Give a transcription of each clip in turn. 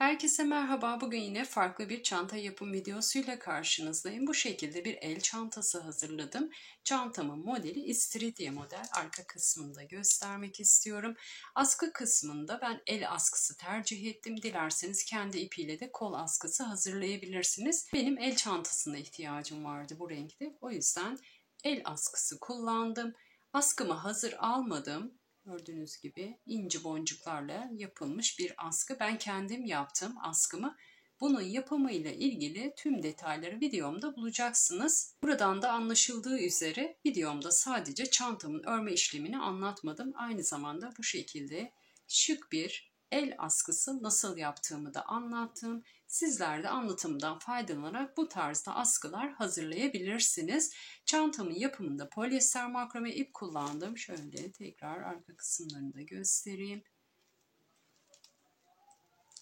Herkese merhaba. Bugün yine farklı bir çanta yapım videosuyla karşınızdayım. Bu şekilde bir el çantası hazırladım. Çantamın modeli istiridye model. Arka kısmını da göstermek istiyorum. Askı kısmında ben el askısı tercih ettim. Dilerseniz kendi ipiyle de kol askısı hazırlayabilirsiniz. Benim el çantasına ihtiyacım vardı bu renkte. O yüzden el askısı kullandım. Askımı hazır almadım. Gördüğünüz gibi inci boncuklarla yapılmış bir askı. Ben kendim yaptım askımı. Bunun yapımıyla ilgili tüm detayları videomda bulacaksınız. Buradan da anlaşıldığı üzere videomda sadece çantamın örme işlemini anlatmadım. Aynı zamanda bu şekilde şık bir el askısı nasıl yaptığımı da anlattım. Sizler de anlatımdan faydalanarak bu tarzda askılar hazırlayabilirsiniz. Çantamın yapımında polyester makrame ip kullandım. Şöyle tekrar arka kısımlarını da göstereyim.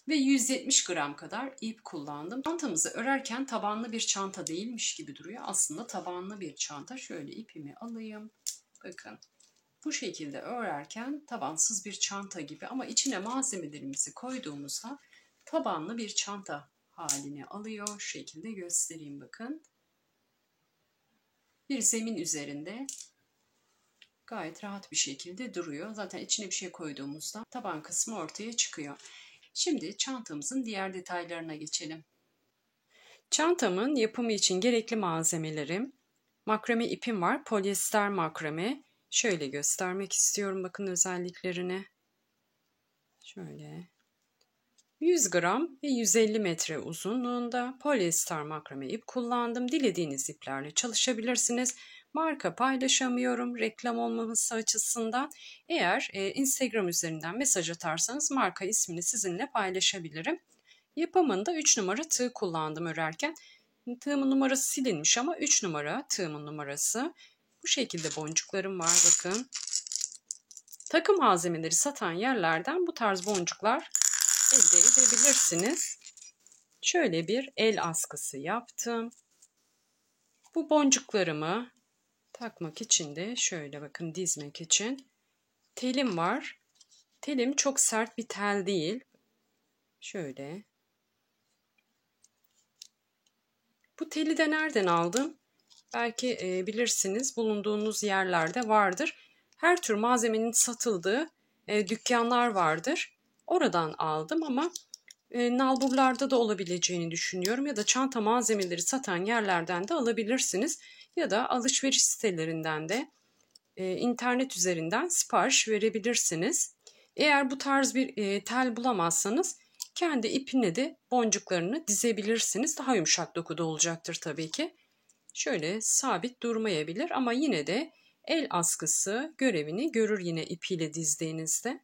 Ve 170 gram kadar ip kullandım. Çantamızı örerken tabanlı bir çanta değilmiş gibi duruyor. Aslında tabanlı bir çanta. Şöyle ipimi alayım. Bakın. Bu şekilde örerken tabansız bir çanta gibi ama içine malzemelerimizi koyduğumuzda tabanlı bir çanta halini alıyor. Şu şekilde göstereyim bakın. Bir zemin üzerinde gayet rahat bir şekilde duruyor. Zaten içine bir şey koyduğumuzda taban kısmı ortaya çıkıyor. Şimdi çantamızın diğer detaylarına geçelim. Çantamın yapımı için gerekli malzemelerim: makrame ipim var. Polyester makrame. Şöyle göstermek istiyorum. Bakın özelliklerini. Şöyle. 100 gram ve 150 metre uzunluğunda polyester makrame ip kullandım. Dilediğiniz iplerle çalışabilirsiniz. Marka paylaşamıyorum reklam olmaması açısından. Eğer Instagram üzerinden mesaj atarsanız marka ismini sizinle paylaşabilirim. Yapımında 3 numara tığ kullandım örerken. Tığımın numarası silinmiş ama 3 numara tığımın numarası. Bu şekilde boncuklarım var bakın. Takım malzemeleri satan yerlerden bu tarz boncuklar elde edebilirsiniz. Şöyle bir el askısı yaptım. Bu boncuklarımı takmak için de şöyle bakın dizmek için telim var. Telim çok sert bir tel değil. Şöyle. Bu teli de nereden aldım? Belki bilirsiniz, bulunduğunuz yerlerde vardır. Her tür malzemenin satıldığı dükkanlar vardır. Oradan aldım ama nalburlarda da olabileceğini düşünüyorum ya da çanta malzemeleri satan yerlerden de alabilirsiniz ya da alışveriş sitelerinden de internet üzerinden sipariş verebilirsiniz. Eğer bu tarz bir tel bulamazsanız kendi ipine de boncuklarını dizebilirsiniz. Daha yumuşak dokuda olacaktır tabii ki. Şöyle sabit durmayabilir ama yine de el askısı görevini görür yine ipiyle dizdiğinizde.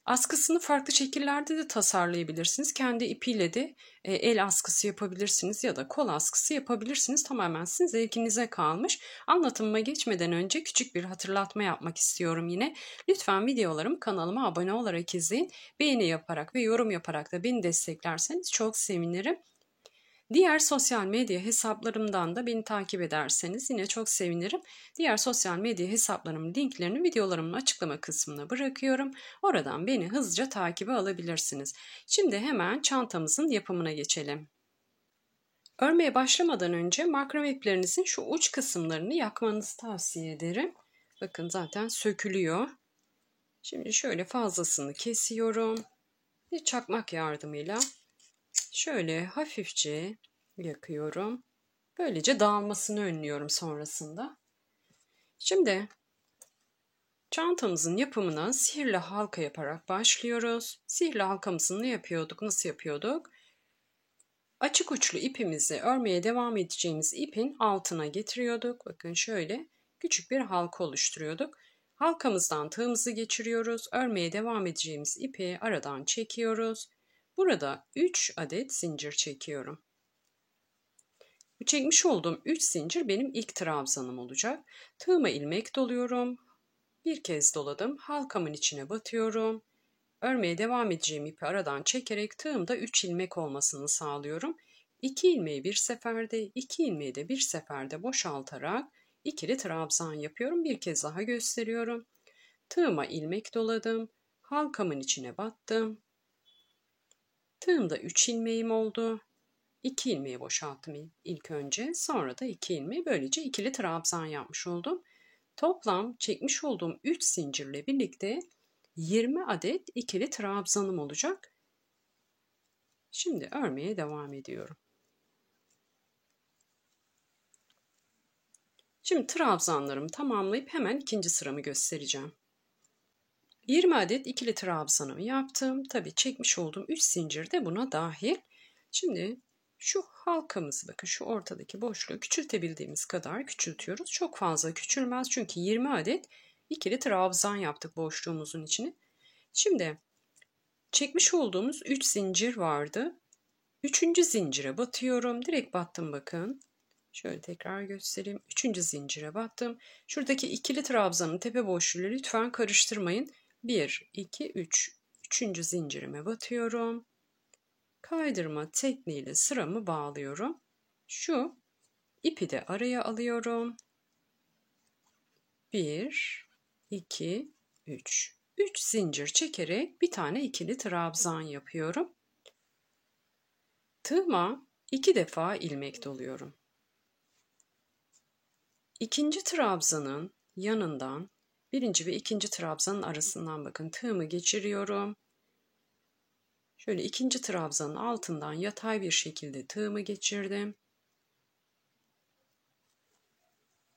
Askısını farklı şekillerde de tasarlayabilirsiniz. Kendi ipiyle de el askısı yapabilirsiniz ya da kol askısı yapabilirsiniz. Tamamen sizin zevkinize kalmış. Anlatımıma geçmeden önce küçük bir hatırlatma yapmak istiyorum yine. Lütfen videolarımı kanalıma abone olarak izleyin. Beğeni yaparak ve yorum yaparak da beni desteklerseniz çok sevinirim. Diğer sosyal medya hesaplarımdan da beni takip ederseniz yine çok sevinirim. Diğer sosyal medya hesaplarımın linklerini videolarımın açıklama kısmına bırakıyorum. Oradan beni hızlıca takibe alabilirsiniz. Şimdi hemen çantamızın yapımına geçelim. Örmeye başlamadan önce makrame iplerinizin şu uç kısımlarını yakmanızı tavsiye ederim. Bakın zaten sökülüyor. Şimdi şöyle fazlasını kesiyorum. Bir çakmak yardımıyla şöyle hafifçe yakıyorum. Böylece dağılmasını önlüyorum sonrasında. Şimdi çantamızın yapımına sihirli halka yaparak başlıyoruz. Sihirli halkamızı ne yapıyorduk, nasıl yapıyorduk? Açık uçlu ipimizi örmeye devam edeceğimiz ipin altına getiriyorduk. Bakın şöyle küçük bir halka oluşturuyorduk. Halkamızdan tığımızı geçiriyoruz. Örmeye devam edeceğimiz ipi aradan çekiyoruz. Burada 3 adet zincir çekiyorum. Bu çekmiş olduğum 3 zincir benim ilk trabzanım olacak. Tığıma ilmek doluyorum. Bir kez doladım. Halkamın içine batıyorum. Örmeye devam edeceğim ipi aradan çekerek tığımda 3 ilmek olmasını sağlıyorum. 2 ilmeği bir seferde, 2 ilmeği de bir seferde boşaltarak ikili trabzan yapıyorum. Bir kez daha gösteriyorum. Tığıma ilmek doladım. Halkamın içine battım. Tığımda 3 ilmeğim oldu. 2 ilmeği boşalttım ilk önce. Sonra da 2 ilmeği, böylece ikili trabzan yapmış oldum. Toplam çekmiş olduğum 3 zincirle birlikte 20 adet ikili trabzanım olacak. Şimdi örmeye devam ediyorum. Şimdi trabzanlarımı tamamlayıp hemen ikinci sıramı göstereceğim. 20 adet ikili trabzanımı yaptım. Tabii çekmiş olduğum 3 zincir de buna dahil. Şimdi şu halkamızı, bakın şu ortadaki boşluğu küçültebildiğimiz kadar küçültüyoruz. Çok fazla küçülmez çünkü 20 adet ikili trabzan yaptık boşluğumuzun içine. Şimdi çekmiş olduğumuz 3 zincir vardı. 3. zincire batıyorum. Direkt battım bakın. Şöyle tekrar göstereyim. 3. zincire battım. Şuradaki ikili trabzanın tepe boşluğu lütfen karıştırmayın. 1, 2, 3. 3. zincirime batıyorum. Kaydırma tekniğiyle sıramı bağlıyorum. Şu ipi de araya alıyorum. 1, 2, 3. 3 zincir çekerek bir tane ikili trabzan yapıyorum. Tığıma 2 defa ilmek doluyorum. İkinci trabzanın yanından, birinci ve ikinci trabzanın arasından bakın tığımı geçiriyorum. Şöyle ikinci trabzanın altından yatay bir şekilde tığımı geçirdim.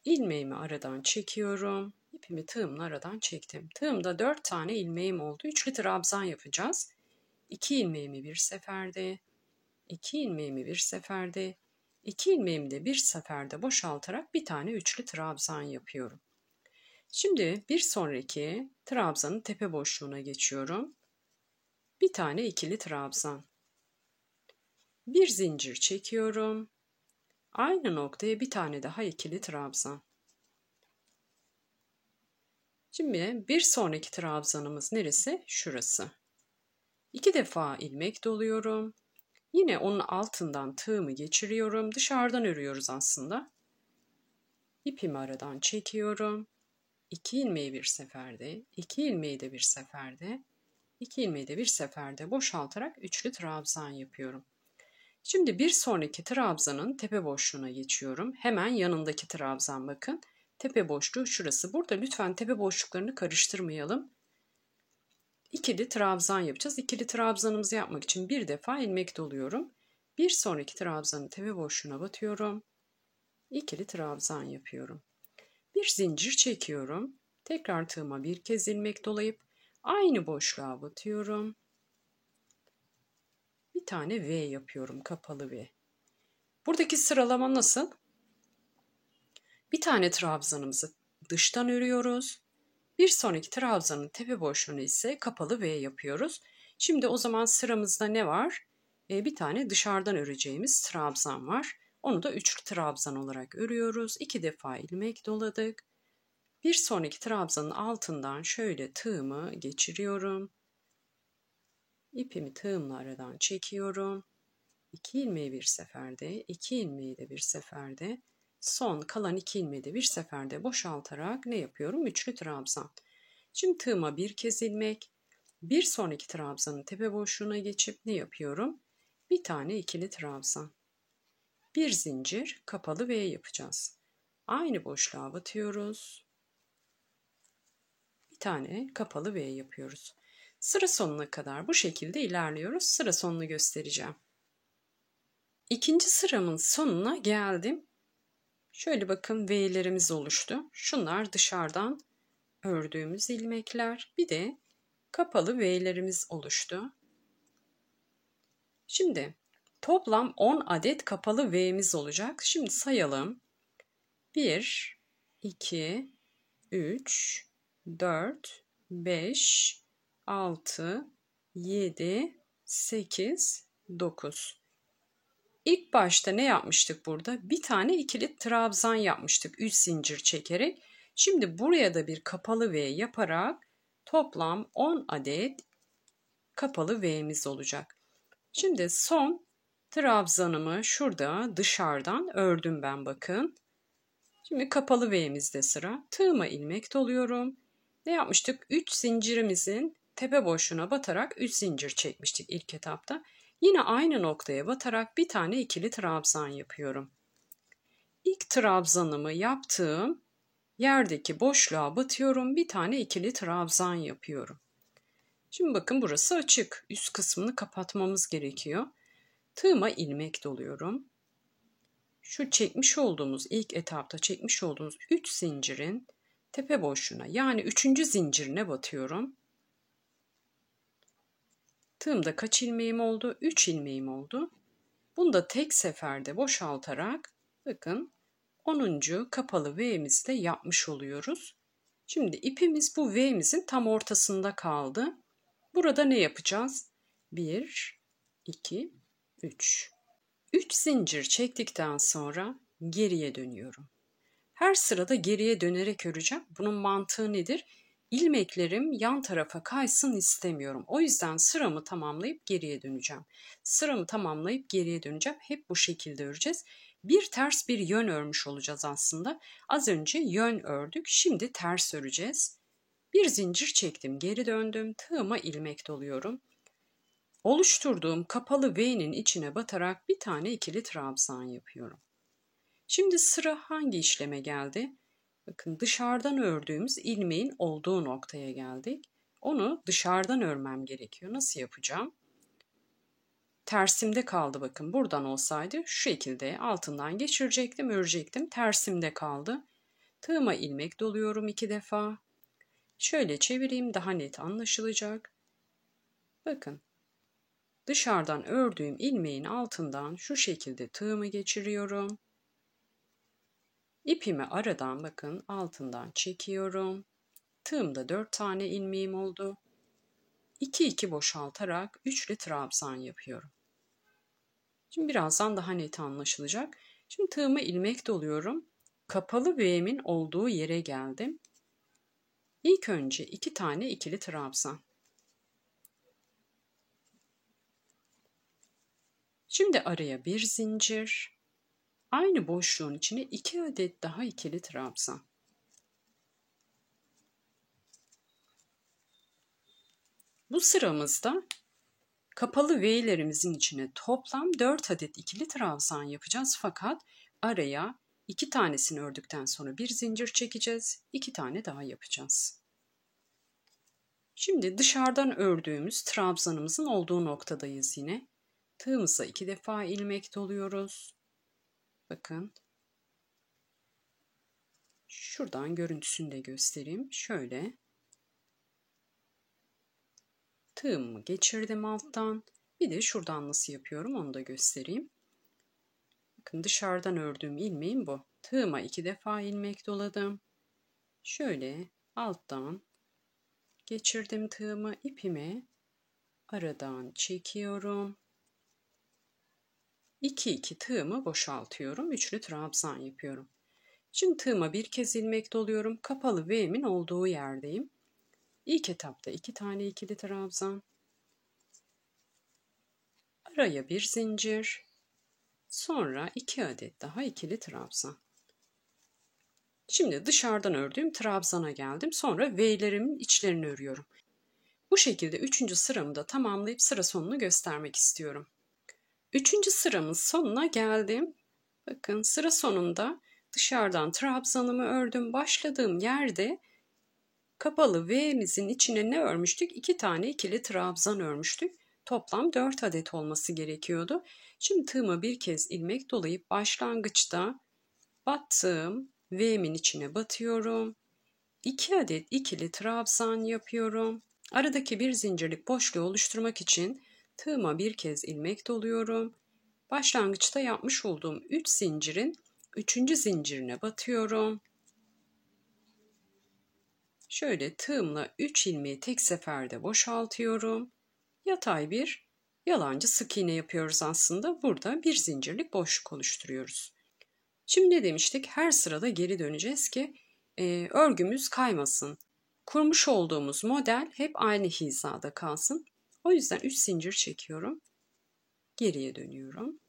İlmeğimi aradan çekiyorum. İpimi tığımla aradan çektim. Tığımda 4 tane ilmeğim oldu. Üçlü trabzan yapacağız. 2 ilmeğimi bir seferde, 2 ilmeğimi bir seferde, 2 ilmeğimi de bir seferde boşaltarak bir tane üçlü trabzan yapıyorum. Şimdi bir sonraki trabzanın tepe boşluğuna geçiyorum. Bir tane ikili trabzan. Bir zincir çekiyorum. Aynı noktaya bir tane daha ikili trabzan. Şimdi bir sonraki trabzanımız neresi? Şurası. 2 defa ilmek doluyorum. Yine onun altından tığımı geçiriyorum. Dışarıdan örüyoruz aslında. İpimi aradan çekiyorum. 2 ilmeği bir seferde, 2 ilmeği de bir seferde, 2 ilmeği de bir seferde boşaltarak üçlü trabzan yapıyorum. Şimdi bir sonraki trabzanın tepe boşluğuna geçiyorum. Hemen yanındaki trabzan bakın. Tepe boşluğu şurası. Burada lütfen tepe boşluklarını karıştırmayalım. İkili trabzan yapacağız. İkili trabzanımızı yapmak için bir defa ilmek doluyorum. Bir sonraki trabzanın tepe boşluğuna batıyorum. İkili trabzan yapıyorum. Bir zincir çekiyorum. Tekrar tığıma bir kez ilmek dolayıp aynı boşluğa batıyorum. Bir tane V yapıyorum, kapalı V. Buradaki sıralama nasıl? Bir tane trabzanımızı dıştan örüyoruz. Bir sonraki trabzanın tepe boşluğunu ise kapalı V yapıyoruz. Şimdi o zaman sıramızda ne var? Bir tane dışarıdan öreceğimiz trabzan var. Onu da üçlü trabzan olarak örüyoruz. 2 defa ilmek doladık. Bir sonraki trabzanın altından şöyle tığımı geçiriyorum. İpimi tığımla aradan çekiyorum. 2 ilmeği bir seferde, 2 ilmeği de bir seferde, son kalan 2 ilmeği de bir seferde boşaltarak ne yapıyorum? Üçlü trabzan. Şimdi tığıma bir kez ilmek, bir sonraki trabzanın tepe boşluğuna geçip ne yapıyorum? Bir tane ikili trabzan. Bir zincir, kapalı V yapacağız. Aynı boşluğa batıyoruz. Bir tane kapalı V yapıyoruz. Sıra sonuna kadar bu şekilde ilerliyoruz. Sıra sonunu göstereceğim. İkinci sıramın sonuna geldim. Şöyle bakın V'lerimiz oluştu. Şunlar dışarıdan ördüğümüz ilmekler. Bir de kapalı V'lerimiz oluştu. Şimdi toplam 10 adet kapalı V'miz olacak. Şimdi sayalım. 1, 2, 3, 4, 5, 6, 7, 8, 9. İlk başta ne yapmıştık burada? Bir tane ikili trabzan yapmıştık 3 zincir çekerek. Şimdi buraya da bir kapalı V yaparak toplam 10 adet kapalı V'miz olacak. Şimdi son trabzanımı şurada dışarıdan ördüm ben bakın. Şimdi kapalı V'mizde sıra. Tığıma ilmek doluyorum. Ne yapmıştık? 3 zincirimizin tepe boşluğuna batarak 3 zincir çekmiştik ilk etapta. Yine aynı noktaya batarak bir tane ikili trabzan yapıyorum. İlk trabzanımı yaptığım yerdeki boşluğa batıyorum. Bir tane ikili trabzan yapıyorum. Şimdi bakın burası açık. Üst kısmını kapatmamız gerekiyor. Tığıma ilmek doluyorum. Şu çekmiş olduğumuz ilk etapta çekmiş olduğumuz 3 zincirin tepe boşluğuna yani 3. zincirine batıyorum. Tığımda kaç ilmeğim oldu? 3 ilmeğim oldu. Bunu da tek seferde boşaltarak bakın 10. kapalı V'mizi de yapmış oluyoruz. Şimdi ipimiz bu V'mizin tam ortasında kaldı. Burada ne yapacağız? 1, 2, 3. 3 zincir çektikten sonra geriye dönüyorum. Her sırada geriye dönerek öreceğim. Bunun mantığı nedir? İlmeklerim yan tarafa kaysın istemiyorum. O yüzden sıramı tamamlayıp geriye döneceğim. Sıramı tamamlayıp geriye döneceğim. Hep bu şekilde öreceğiz. Bir ters bir yön örmüş olacağız aslında. Az önce yön ördük. Şimdi ters öreceğiz. Bir zincir çektim, geri döndüm. Tığıma ilmek doluyorum. Oluşturduğum kapalı V'nin içine batarak bir tane ikili trabzan yapıyorum. Şimdi sıra hangi işleme geldi? Bakın dışarıdan ördüğümüz ilmeğin olduğu noktaya geldik. Onu dışarıdan örmem gerekiyor. Nasıl yapacağım? Tersimde kaldı bakın. Buradan olsaydı şu şekilde altından geçirecektim, örecektim. Tersimde kaldı. Tığıma ilmek doluyorum 2 defa. Şöyle çevireyim, daha net anlaşılacak. Bakın. Dışarıdan ördüğüm ilmeğin altından şu şekilde tığımı geçiriyorum. İpimi aradan bakın altından çekiyorum. Tığımda 4 tane ilmeğim oldu. 2 boşaltarak üçlü trabzan yapıyorum. Şimdi birazdan daha net anlaşılacak. Şimdi tığıma ilmek doluyorum. Kapalı V'min olduğu yere geldim. İlk önce 2 tane ikili trabzan. Şimdi araya bir zincir. Aynı boşluğun içine 2 adet daha ikili trabzan. Bu sıramızda kapalı V'lerimizin içine toplam 4 adet ikili trabzan yapacağız. Fakat araya 2 tanesini ördükten sonra bir zincir çekeceğiz. 2 tane daha yapacağız. Şimdi dışarıdan ördüğümüz trabzanımızın olduğu noktadayız yine. Tığımıza 2 defa ilmek doluyoruz. Bakın. Şuradan görüntüsünü de göstereyim. Şöyle. Tığımı geçirdim alttan. Bir de şuradan nasıl yapıyorum onu da göstereyim. Bakın dışarıdan ördüğüm ilmeğim bu. Tığıma 2 defa ilmek doladım. Şöyle alttan geçirdim tığımı, ipimi aradan çekiyorum. 2 tığımı boşaltıyorum. Üçlü trabzan yapıyorum. Şimdi tığıma bir kez ilmek doluyorum. Kapalı V'min olduğu yerdeyim. İlk etapta 2 tane ikili trabzan. Araya bir zincir. Sonra 2 adet daha ikili trabzan. Şimdi dışarıdan ördüğüm trabzana geldim. Sonra V'lerimin içlerini örüyorum. Bu şekilde 3. sıramı da tamamlayıp sıra sonunu göstermek istiyorum. 3. sıramın sonuna geldim. Bakın sıra sonunda dışarıdan trabzanımı ördüm. Başladığım yerde kapalı V'mizin içine ne örmüştük? 2 tane ikili trabzan örmüştük. Toplam 4 adet olması gerekiyordu. Şimdi tığıma bir kez ilmek dolayıp başlangıçta battığım V'min içine batıyorum. 2 adet ikili trabzan yapıyorum. Aradaki bir zincirlik boşluğu oluşturmak için tığıma bir kez ilmek doluyorum. Başlangıçta yapmış olduğum 3 zincirin 3. zincirine batıyorum. Şöyle tığımla 3 ilmeği tek seferde boşaltıyorum. Yatay bir yalancı sık iğne yapıyoruz aslında. Burada bir zincirlik boşluk oluşturuyoruz. Şimdi ne demiştik? Her sırada geri döneceğiz ki örgümüz kaymasın. Kurmuş olduğumuz model hep aynı hizada kalsın. O yüzden 3 zincir çekiyorum. Geriye dönüyorum.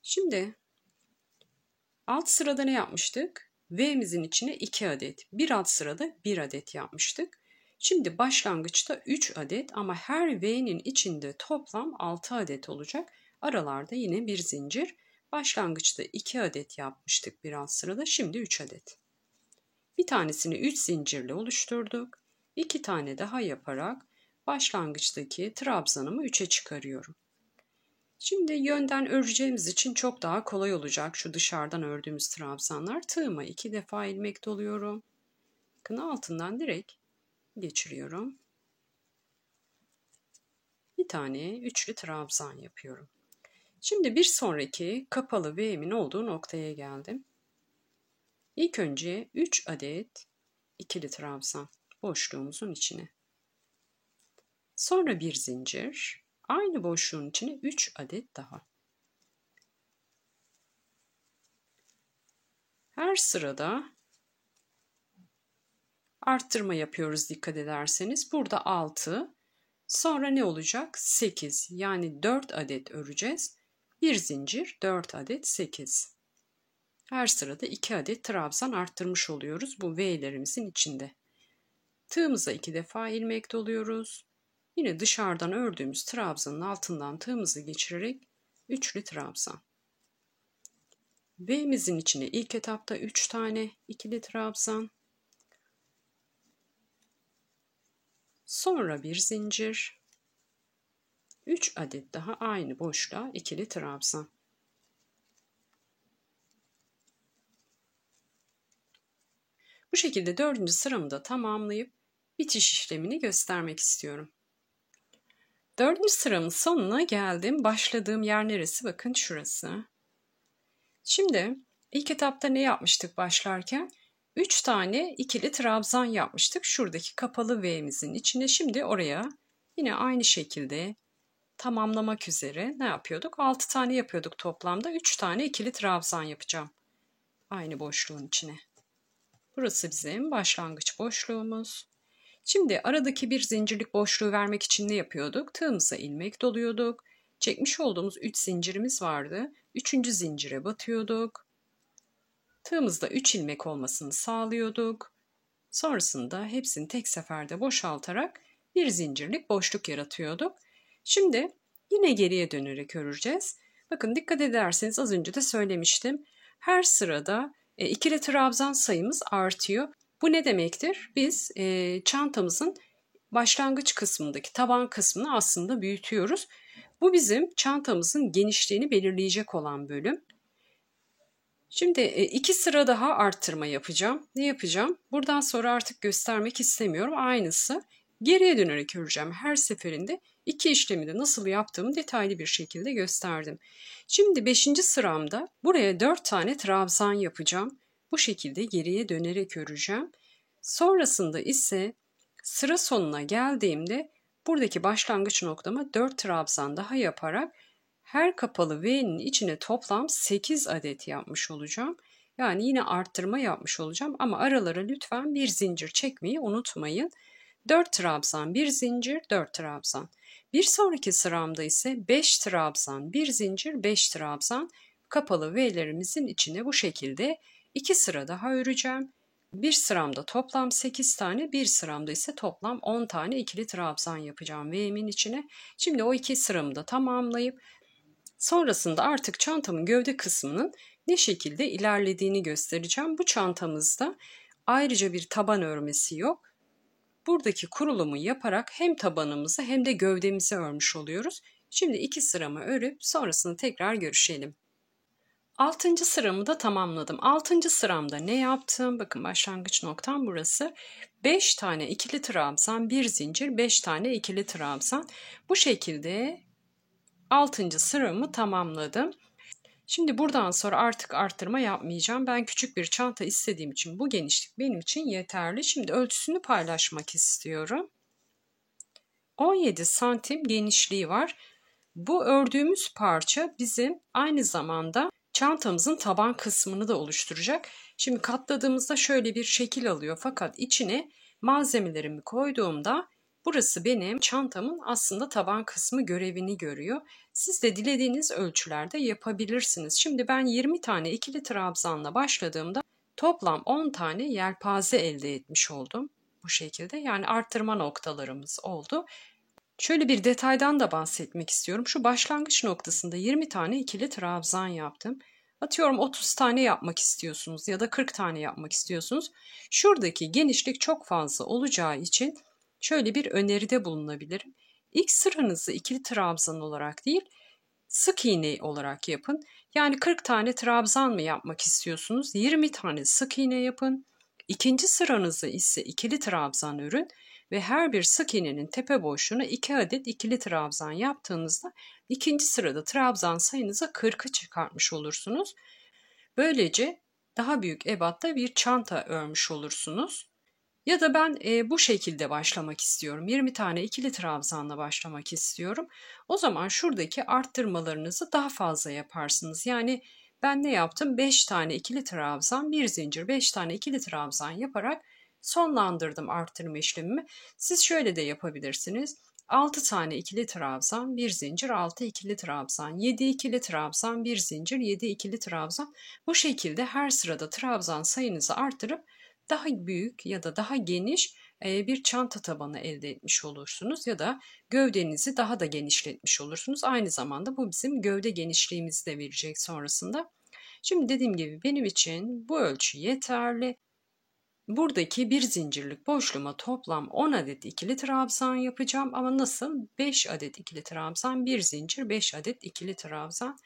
Şimdi alt sırada ne yapmıştık? V'mizin içine 2 adet, bir alt sırada 1 adet yapmıştık. Şimdi başlangıçta 3 adet ama her V'nin içinde toplam 6 adet olacak. Aralarda yine bir zincir. Başlangıçta 2 adet yapmıştık bir alt sırada. Şimdi 3 adet. Bir tanesini 3 zincirle oluşturduk. 2 tane daha yaparak başlangıçtaki trabzanımı 3'e çıkarıyorum. Şimdi yönden öreceğimiz için çok daha kolay olacak şu dışarıdan ördüğümüz trabzanlar. Tığıma 2 defa ilmek doluyorum. Bakın altından direkt geçiriyorum. Bir tane üçlü trabzan yapıyorum. Şimdi bir sonraki kapalı V'min olduğu noktaya geldim. İlk önce 3 adet ikili trabzan boşluğumuzun içine. Sonra bir zincir, aynı boşluğun içine 3 adet daha. Her sırada arttırma yapıyoruz dikkat ederseniz. Burada 6, sonra ne olacak? 8, yani 4 adet öreceğiz. Bir zincir, 4 adet 8. Her sırada 2 adet trabzan arttırmış oluyoruz bu V'lerimizin içinde. Tığımıza 2 defa ilmek doluyoruz. Yine dışarıdan ördüğümüz trabzanın altından tığımızı geçirerek üçlü trabzan. V'mizin içine ilk etapta 3 tane ikili trabzan. Sonra bir zincir. 3 adet daha aynı boşluğa ikili trabzan. Bu şekilde 4. sıramı da tamamlayıp bitiş işlemini göstermek istiyorum. 4. sıramın sonuna geldim. Başladığım yer neresi? Bakın şurası. Şimdi ilk etapta ne yapmıştık başlarken? 3 tane ikili trabzan yapmıştık. Şuradaki kapalı V'mizin içine. Şimdi oraya yine aynı şekilde tamamlamak üzere ne yapıyorduk? 6 tane yapıyorduk toplamda. 3 tane ikili trabzan yapacağım. Aynı boşluğun içine. Burası bizim başlangıç boşluğumuz. Şimdi aradaki bir zincirlik boşluğu vermek için ne yapıyorduk? Tığımıza ilmek doluyorduk. Çekmiş olduğumuz 3 zincirimiz vardı. 3. zincire batıyorduk. Tığımızda 3 ilmek olmasını sağlıyorduk. Sonrasında hepsini tek seferde boşaltarak bir zincirlik boşluk yaratıyorduk. Şimdi yine geriye dönerek öreceğiz. Bakın dikkat ederseniz az önce de söylemiştim. Her sırada ikili trabzan sayımız artıyor. Bu ne demektir? Biz çantamızın başlangıç kısmındaki taban kısmını aslında büyütüyoruz. Bu bizim çantamızın genişliğini belirleyecek olan bölüm. Şimdi 2 sıra daha arttırma yapacağım. Ne yapacağım? Buradan sonra artık göstermek istemiyorum. Aynısı geriye dönerek öreceğim. Her seferinde 2 işlemi de nasıl yaptığımı detaylı bir şekilde gösterdim. Şimdi 5. sıramda buraya 4 tane trabzan yapacağım. Bu şekilde geriye dönerek öreceğim. Sonrasında ise sıra sonuna geldiğimde buradaki başlangıç noktama 4 trabzan daha yaparak her kapalı V'nin içine toplam 8 adet yapmış olacağım. Yani yine arttırma yapmış olacağım ama aralara lütfen bir zincir çekmeyi unutmayın. 4 trabzan, bir zincir, 4 trabzan. Bir sonraki sıramda ise 5 trabzan, bir zincir, 5 trabzan kapalı V'lerimizin içine bu şekilde 2 sıra daha öreceğim. Bir sıramda toplam 8 tane, bir sıramda ise toplam 10 tane ikili trabzan yapacağım V'min içine. Şimdi o 2 sıramı da tamamlayıp sonrasında artık çantamın gövde kısmının ne şekilde ilerlediğini göstereceğim. Bu çantamızda ayrıca bir taban örmesi yok. Buradaki kurulumu yaparak hem tabanımızı hem de gövdemizi örmüş oluyoruz. Şimdi 2 sıramı örüp sonrasında tekrar görüşelim. 6. sıramı da tamamladım. 6. sıramda ne yaptım? Bakın başlangıç noktam burası. 5 tane ikili trabzan, bir zincir, 5 tane ikili trabzan. Bu şekilde 6. sıramı tamamladım. Şimdi buradan sonra artık arttırma yapmayacağım. Ben küçük bir çanta istediğim için bu genişlik benim için yeterli. Şimdi ölçüsünü paylaşmak istiyorum. 17 santim genişliği var. Bu ördüğümüz parça bizim aynı zamanda çantamızın taban kısmını da oluşturacak. Şimdi katladığımızda şöyle bir şekil alıyor. Fakat içine malzemelerimi koyduğumda burası benim çantamın aslında taban kısmı görevini görüyor. Siz de dilediğiniz ölçülerde yapabilirsiniz. Şimdi ben 20 tane ikili trabzanla başladığımda toplam 10 tane yelpaze elde etmiş oldum. bu şekilde. Yani arttırma noktalarımız oldu. Şöyle bir detaydan da bahsetmek istiyorum. Şu başlangıç noktasında 20 tane ikili trabzan yaptım. Atıyorum 30 tane yapmak istiyorsunuz ya da 40 tane yapmak istiyorsunuz. Şuradaki genişlik çok fazla olacağı için şöyle bir öneride bulunabilirim. İlk sıranızı ikili trabzan olarak değil, sık iğne olarak yapın. Yani 40 tane trabzan mı yapmak istiyorsunuz? 20 tane sık iğne yapın. İkinci sıranızı ise ikili trabzan örün ve her bir sık iğnenin tepe boşluğuna 2 adet ikili trabzan yaptığınızda ikinci sırada trabzan sayınıza 40'ı çıkartmış olursunuz. Böylece daha büyük ebatta bir çanta örmüş olursunuz. Ya da ben bu şekilde başlamak istiyorum. 20 tane ikili trabzanla başlamak istiyorum. O zaman şuradaki arttırmalarınızı daha fazla yaparsınız. Yani ben ne yaptım? 5 tane ikili trabzan, bir zincir, 5 tane ikili trabzan yaparak sonlandırdım arttırma işlemimi. Siz şöyle de yapabilirsiniz. 6 tane ikili trabzan, bir zincir, 6 ikili trabzan, 7 ikili trabzan, bir zincir, 7 ikili trabzan. Bu şekilde her sırada trabzan sayınızı arttırıp daha büyük ya da daha geniş bir çanta tabanı elde etmiş olursunuz ya da gövdenizi daha da genişletmiş olursunuz. Aynı zamanda bu bizim gövde genişliğimizi de verecek sonrasında. Şimdi dediğim gibi benim için bu ölçü yeterli. Buradaki bir zincirlik boşluğuma toplam 10 adet ikili trabzan yapacağım ama nasıl? 5 adet ikili trabzan, bir zincir, 5 adet ikili trabzan.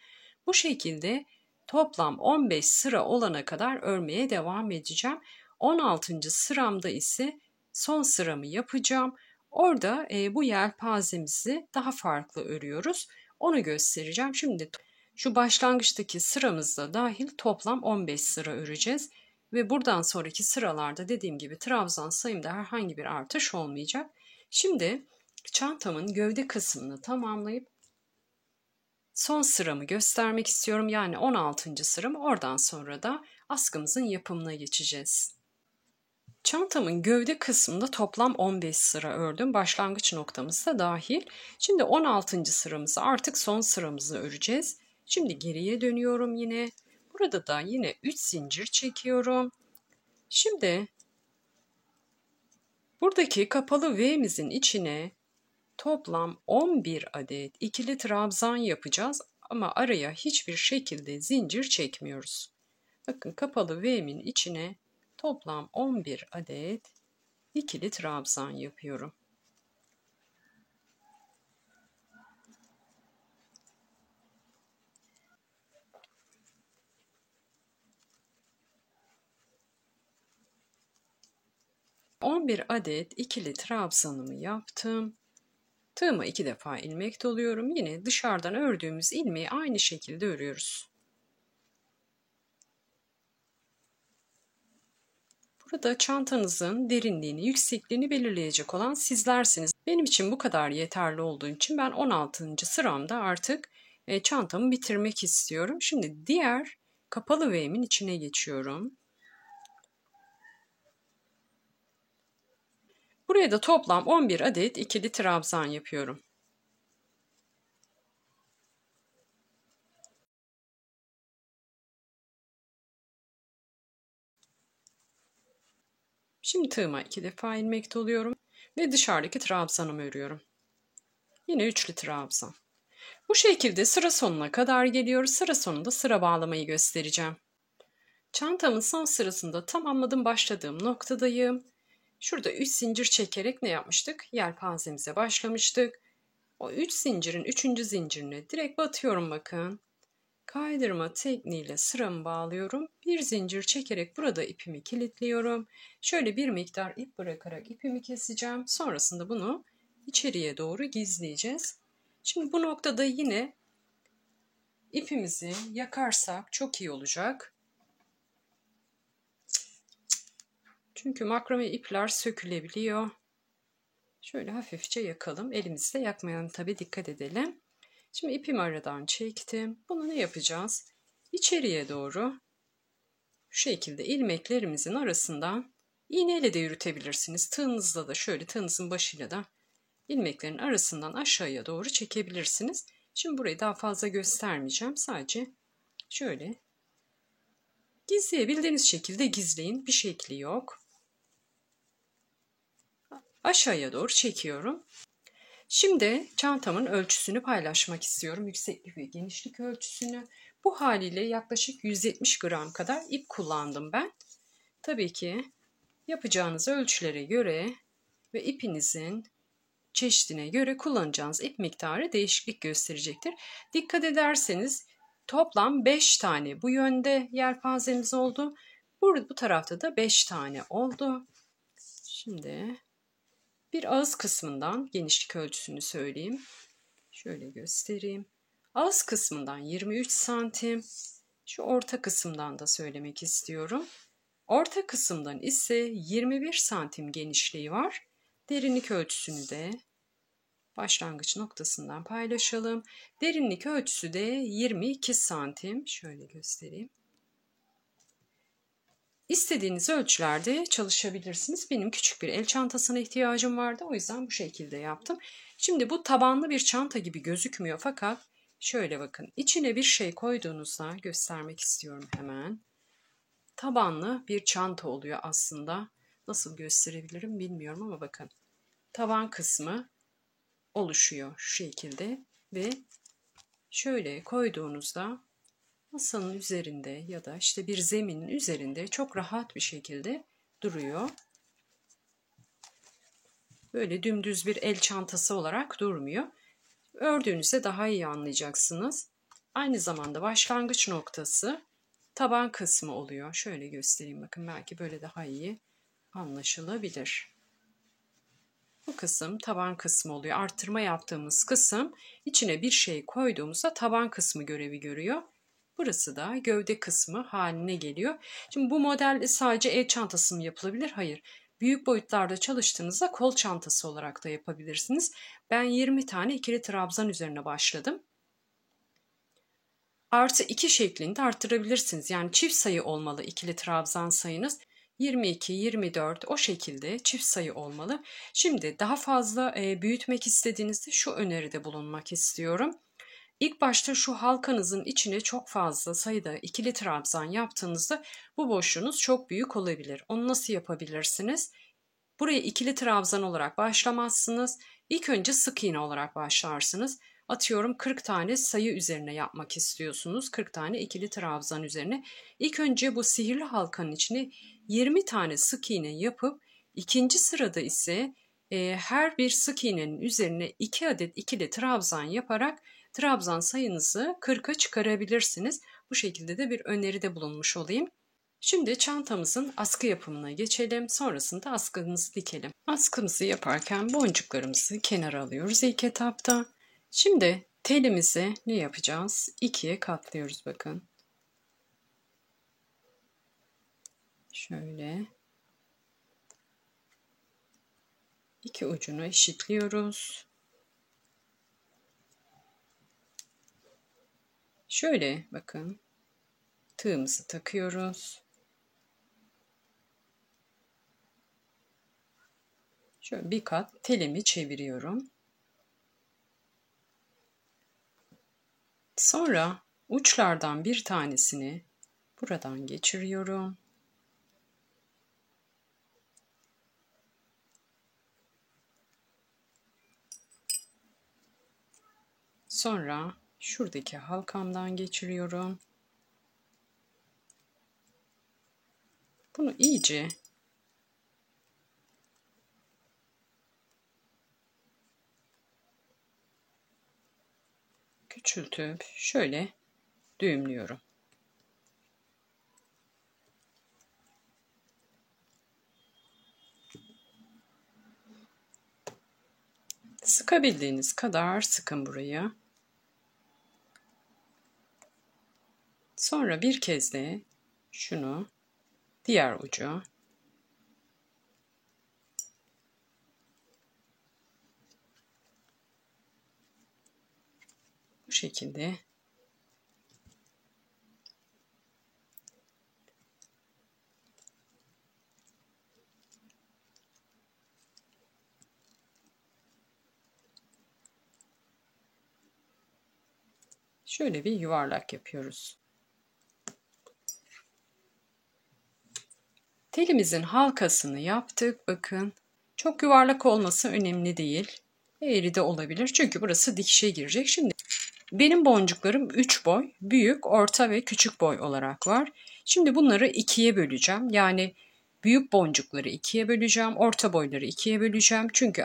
Bu şekilde toplam 15 sıra olana kadar örmeye devam edeceğim. 16. sıramda ise son sıramı yapacağım. Orada bu yelpazemizi daha farklı örüyoruz. Onu göstereceğim. Şimdi şu başlangıçtaki sıramızda dahil toplam 15 sıra öreceğiz. Ve buradan sonraki sıralarda dediğim gibi trabzan sayımda herhangi bir artış olmayacak. Şimdi çantamın gövde kısmını tamamlayıp son sıramı göstermek istiyorum. Yani 16. sıram, oradan sonra da askımızın yapımına geçeceğiz. Çantamın gövde kısmında toplam 15 sıra ördüm. Başlangıç noktamız da dahil. Şimdi 16. sıramızı artık son sıramızı öreceğiz. Şimdi geriye dönüyorum yine. Burada da yine 3 zincir çekiyorum. Şimdi buradaki kapalı V'mizin içine toplam 11 adet ikili trabzan yapacağız ama araya hiçbir şekilde zincir çekmiyoruz. Bakın kapalı V'min içine toplam 11 adet ikili trabzan yapıyorum. ...11 adet ikili trabzanımı yaptım. Tığıma 2 defa ilmek doluyorum. Yine dışarıdan ördüğümüz ilmeği aynı şekilde örüyoruz. Burada çantanızın derinliğini, yüksekliğini belirleyecek olan sizlersiniz. Benim için bu kadar yeterli olduğu için ben 16. sıramda artık çantamı bitirmek istiyorum. Şimdi diğer kapalı V'min içine geçiyorum. Buraya da toplam 11 adet ikili trabzan yapıyorum. Şimdi tığıma 2 defa ilmek doluyorum ve dışarıdaki trabzanımı örüyorum. Yine üçlü trabzan. Bu şekilde sıra sonuna kadar geliyoruz. Sıra sonunda sıra bağlamayı göstereceğim. Çantamın son sırasında tamamladım, başladığım noktadayım. Şurada 3 zincir çekerek ne yapmıştık? Yelpazemize başlamıştık. O 3 zincirin 3. zincirine direkt batıyorum bakın. Kaydırma tekniğiyle sıramı bağlıyorum. Bir zincir çekerek burada ipimi kilitliyorum. Şöyle bir miktar ip bırakarak ipimi keseceğim. Sonrasında bunu içeriye doğru gizleyeceğiz. Şimdi bu noktada yine ipimizi yakarsak çok iyi olacak. Çünkü makrame ipler sökülebiliyor. Şöyle hafifçe yakalım. Elimizde yakmayalım tabii, dikkat edelim. Şimdi ipimi aradan çektim. Bunu ne yapacağız? İçeriye doğru şu şekilde ilmeklerimizin arasından iğneyle de yürütebilirsiniz. Tığınızla da şöyle tığınızın başıyla da ilmeklerin arasından aşağıya doğru çekebilirsiniz. Şimdi burayı daha fazla göstermeyeceğim. Sadece şöyle gizleyebildiğiniz şekilde gizleyin. Bir şekli yok. aşağıya doğru çekiyorum. Şimdi çantamın ölçüsünü paylaşmak istiyorum. Yükseklik ve genişlik ölçüsünü. Bu haliyle yaklaşık 170 gram kadar ip kullandım ben. Tabii ki yapacağınız ölçülere göre ve ipinizin çeşidine göre kullanacağınız ip miktarı değişiklik gösterecektir. Dikkat ederseniz toplam 5 tane bu yönde yelpazemiz oldu. Bu tarafta da 5 tane oldu. Şimdi bir ağız kısmından genişlik ölçüsünü söyleyeyim. Şöyle göstereyim. Ağız kısmından 23 santim. Şu orta kısımdan da söylemek istiyorum. Orta kısımdan ise 21 santim genişliği var. Derinlik ölçüsünü de başlangıç noktasından paylaşalım. Derinlik ölçüsü de 22 santim. Şöyle göstereyim. İstediğiniz ölçülerde çalışabilirsiniz. Benim küçük bir el çantasına ihtiyacım vardı. O yüzden bu şekilde yaptım. Şimdi bu tabanlı bir çanta gibi gözükmüyor fakat şöyle bakın. İçine bir şey koyduğunuzda göstermek istiyorum hemen. Tabanlı bir çanta oluyor aslında. Nasıl gösterebilirim bilmiyorum ama bakın. Taban kısmı oluşuyor şu şekilde ve şöyle koyduğunuzda masanın üzerinde ya da işte bir zeminin üzerinde çok rahat bir şekilde duruyor. Böyle dümdüz bir el çantası olarak durmuyor. Ördüğünüzde daha iyi anlayacaksınız. Aynı zamanda başlangıç noktası taban kısmı oluyor. Şöyle göstereyim bakın, belki böyle daha iyi anlaşılabilir. Bu kısım taban kısmı oluyor. Arttırma yaptığımız kısım, içine bir şey koyduğumuzda taban kısmı görevi görüyor. Burası da gövde kısmı haline geliyor. Şimdi bu model sadece el çantası mı yapılabilir? Hayır. Büyük boyutlarda çalıştığınızda kol çantası olarak da yapabilirsiniz. Ben 20 tane ikili trabzan üzerine başladım. Artı 2 şeklinde arttırabilirsiniz. Yani çift sayı olmalı ikili trabzan sayınız. 22, 24 o şekilde çift sayı olmalı. Şimdi daha fazla büyütmek istediğinizde şu öneride bulunmak istiyorum. İlk başta şu halkanızın içine çok fazla sayıda ikili trabzan yaptığınızda bu boşluğunuz çok büyük olabilir. Onu nasıl yapabilirsiniz? Buraya ikili trabzan olarak başlamazsınız. İlk önce sık iğne olarak başlarsınız. Atıyorum 40 tane sayı üzerine yapmak istiyorsunuz. 40 tane ikili trabzan üzerine. İlk önce bu sihirli halkanın içine 20 tane sık iğne yapıp ikinci sırada ise her bir sık iğnenin üzerine 2 adet ikili trabzan yaparak trabzan sayınızı 40'a çıkarabilirsiniz. Bu şekilde de bir öneride bulunmuş olayım. Şimdi çantamızın askı yapımına geçelim. Sonrasında askımızı dikelim. Askımızı yaparken boncuklarımızı kenara alıyoruz ilk etapta. Şimdi telimizi ne yapacağız? İkiye katlıyoruz bakın. Şöyle. İki ucunu eşitliyoruz. Şöyle bakın. Tığımızı takıyoruz. Şöyle bir kat telimi çeviriyorum. Sonra uçlardan bir tanesini buradan geçiriyorum. Sonra şuradaki halkamdan geçiriyorum. Bunu iyice küçültüp şöyle düğümlüyorum. Sıkabildiğiniz kadar sıkın burayı. Sonra bir kez de şunu diğer ucu bu şekilde şöyle bir yuvarlak yapıyoruz. Telimizin halkasını yaptık. Bakın Çok yuvarlak olması önemli değil. Eğri de olabilir çünkü burası dikişe girecek. Şimdi benim boncuklarım 3 boy, büyük, orta ve küçük boy olarak var. Şimdi bunları ikiye böleceğim. Yani büyük boncukları ikiye böleceğim, orta boyları ikiye böleceğim. Çünkü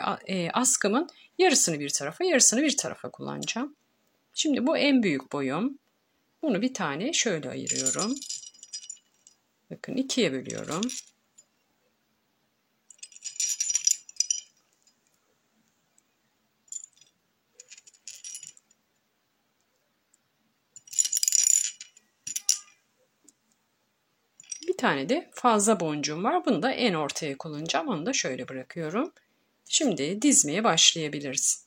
askımın yarısını bir tarafa, yarısını bir tarafa kullanacağım. Şimdi bu en büyük boyum. Bunu bir tane şöyle ayırıyorum. Bakın ikiye bölüyorum. Bir tane de fazla boncuğum var. Bunu da en ortaya kullanacağım. Onu da şöyle bırakıyorum. Şimdi dizmeye başlayabiliriz.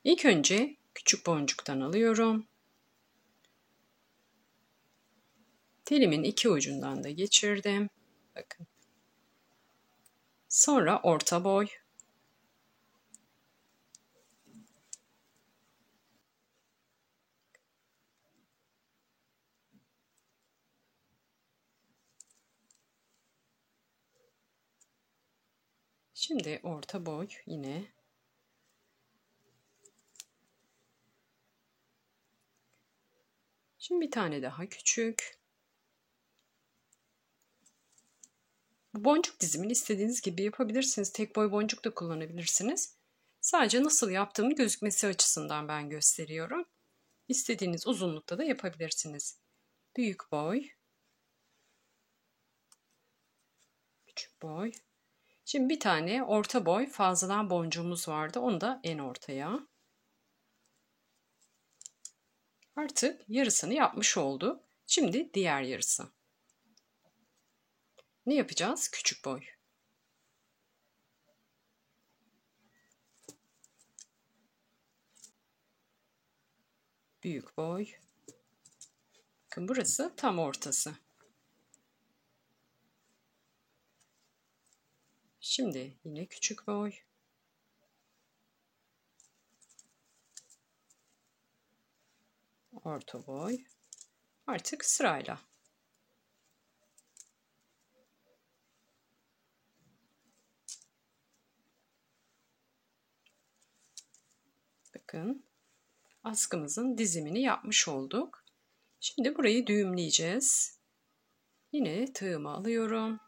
İlk önce küçük boncuktan alıyorum. Telimin iki ucundan da geçirdim. Bakın. Sonra orta boy. Şimdi orta boy yine. Şimdi bir tane daha küçük. Bu boncuk dizimini istediğiniz gibi yapabilirsiniz. Tek boy boncuk da kullanabilirsiniz. Sadece nasıl yaptığımı gözükmesi açısından ben gösteriyorum. İstediğiniz uzunlukta da yapabilirsiniz. Büyük boy. Küçük boy. Şimdi bir tane orta boy fazladan boncuğumuz vardı. Onu da en ortaya. Artık yarısını yapmış oldu. Şimdi diğer yarısı. Ne yapacağız? Küçük boy. Büyük boy. Bakın burası tam ortası. Şimdi yine küçük boy. Orta boy. Artık sırayla. Bakın askımızın dizimini yapmış olduk. Şimdi burayı düğümleyeceğiz. Yine tığımı alıyorum.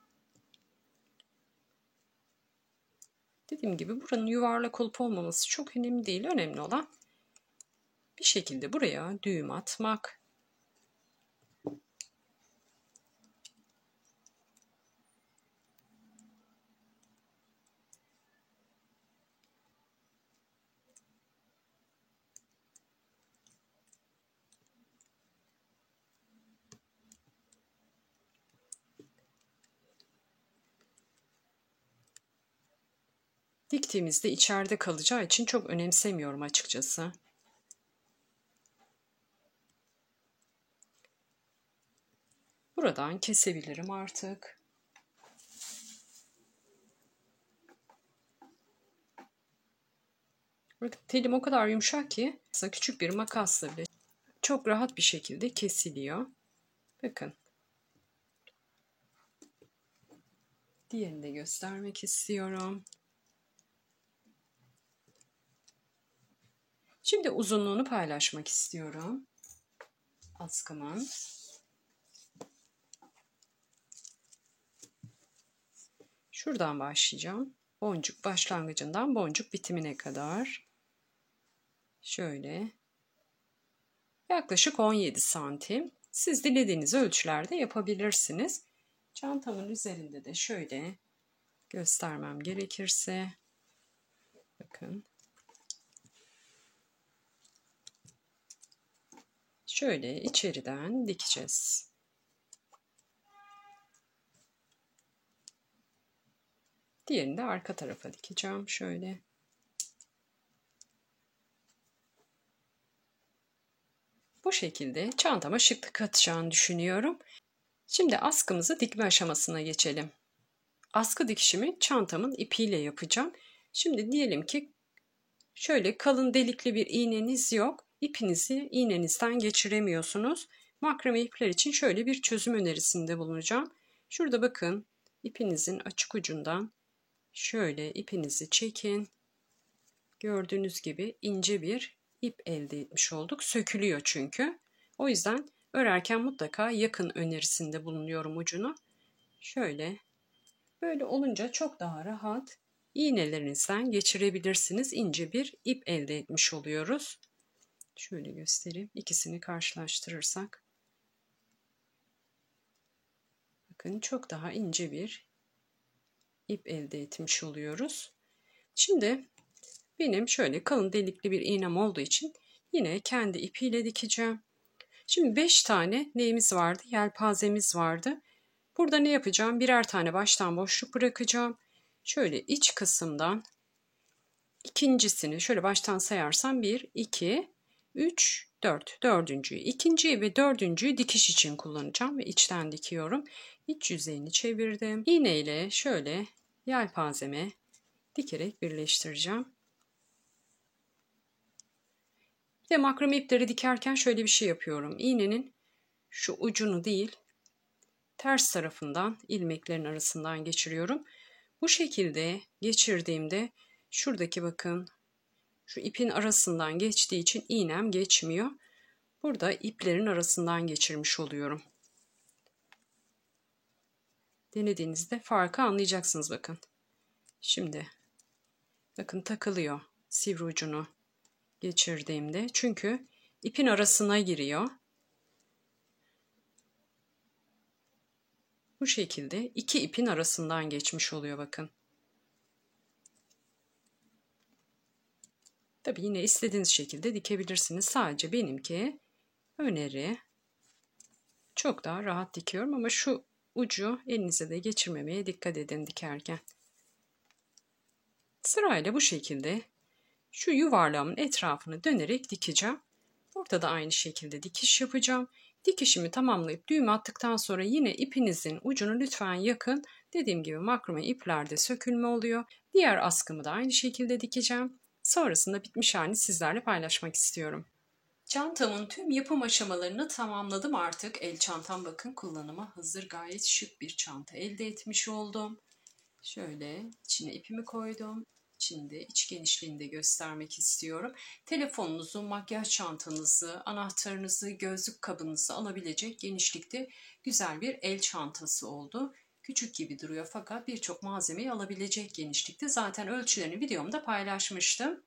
Dediğim gibi buranın yuvarlak olup olmaması çok önemli değil. Önemli olan bir şekilde buraya düğüm atmak. Diktiğimizde içeride kalacağı için çok önemsemiyorum açıkçası. Buradan kesebilirim artık. Bakın telim o kadar yumuşak ki küçük bir makasla bile çok rahat bir şekilde kesiliyor. Bakın. Diğerini de göstermek istiyorum. Şimdi uzunluğunu paylaşmak istiyorum. Askımın. Şuradan başlayacağım. Boncuk başlangıcından boncuk bitimine kadar. Şöyle. Yaklaşık 17 santim. Siz dilediğiniz ölçülerde yapabilirsiniz. Çantamın üzerinde de şöyle göstermem gerekirse. Bakın. Şöyle içeriden dikeceğiz. Diğerini de arka tarafa dikeceğim. Şöyle. Bu şekilde çantama şıklık katacağını düşünüyorum. Şimdi askımızı dikme aşamasına geçelim. Askı dikişimi çantamın ipiyle yapacağım. Şimdi diyelim ki şöyle kalın delikli bir iğneniz yok. İpinizi iğnenizden geçiremiyorsunuz. Makrame ipler için şöyle bir çözüm önerisinde bulunacağım. Şurada bakın ipinizin açık ucundan şöyle ipinizi çekin. Gördüğünüz gibi ince bir ip elde etmiş olduk. Sökülüyor çünkü. O yüzden örerken mutlaka yakın önerisinde bulunuyorum ucunu. Şöyle, böyle olunca çok daha rahat iğnelerinizden geçirebilirsiniz. İnce bir ip elde etmiş oluyoruz. Şöyle göstereyim. İkisini karşılaştırırsak. Bakın çok daha ince bir ip elde etmiş oluyoruz. Şimdi benim şöyle kalın delikli bir iğnem olduğu için yine kendi ipiyle dikeceğim. Şimdi 5 tane neyimiz vardı? Yelpazemiz vardı. Burada ne yapacağım? Birer tane baştan boşluk bırakacağım. Şöyle iç kısımdan ikincisini şöyle baştan sayarsam 1, 2, 3, 4. Dördüncüyü, ikinciyi ve dördüncüyü dikiş için kullanacağım ve içten dikiyorum. İç yüzeyini çevirdim. İğne ile şöyle yelpazeme dikerek birleştireceğim. Bir de makrame ipleri dikerken şöyle bir şey yapıyorum. İğnenin şu ucunu değil, ters tarafından ilmeklerin arasından geçiriyorum. Bu şekilde geçirdiğimde şuradaki bakın şu ipin arasından geçtiği için iğnem geçmiyor. Burada iplerin arasından geçirmiş oluyorum. Denediğinizde farkı anlayacaksınız bakın. Şimdi bakın takılıyor sivri ucunu geçirdiğimde. Çünkü ipin arasına giriyor. Bu şekilde iki ipin arasından geçmiş oluyor bakın. Tabii yine istediğiniz şekilde dikebilirsiniz. Sadece benimki öneri. Çok daha rahat dikiyorum ama şu ucu elinize de geçirmemeye dikkat edin dikerken. Sırayla bu şekilde şu yuvarlağımın etrafını dönerek dikeceğim. Burada da aynı şekilde dikiş yapacağım. Dikişimi tamamlayıp düğüm attıktan sonra yine ipinizin ucunu lütfen yakın. Dediğim gibi makrame iplerde sökülme oluyor. Diğer askımı da aynı şekilde dikeceğim. Sonrasında bitmiş halini sizlerle paylaşmak istiyorum. Çantamın tüm yapım aşamalarını tamamladım artık. El çantam bakın kullanıma hazır, gayet şık bir çanta elde etmiş oldum. Şöyle içine ipimi koydum. İçinde iç genişliğini de göstermek istiyorum. Telefonunuzu, makyaj çantanızı, anahtarınızı, gözlük kabınızı alabilecek genişlikte güzel bir el çantası oldu. Küçük gibi duruyor fakat birçok malzemeyi alabilecek genişlikte. Zaten ölçülerini videomda paylaşmıştım.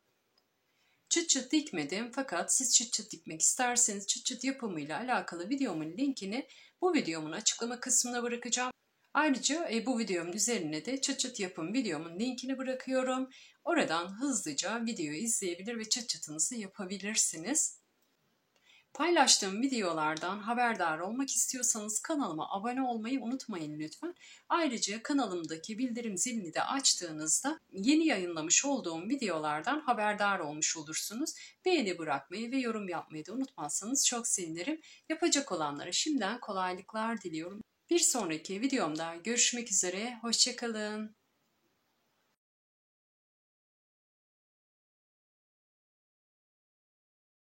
Çıt çıt dikmedim fakat siz çıt çıt dikmek isterseniz çıt çıt yapımıyla alakalı videomun linkini bu videomun açıklama kısmına bırakacağım. Ayrıca bu videomun üzerine de çıt çıt yapım videomun linkini bırakıyorum. Oradan hızlıca videoyu izleyebilir ve çıt çıtınızı yapabilirsiniz. Paylaştığım videolardan haberdar olmak istiyorsanız kanalıma abone olmayı unutmayın lütfen. Ayrıca kanalımdaki bildirim zilini de açtığınızda yeni yayınlamış olduğum videolardan haberdar olmuş olursunuz. Beğeni bırakmayı ve yorum yapmayı da unutmazsanız çok sevinirim. Yapacak olanlara şimdiden kolaylıklar diliyorum. Bir sonraki videomda görüşmek üzere, hoşça kalın.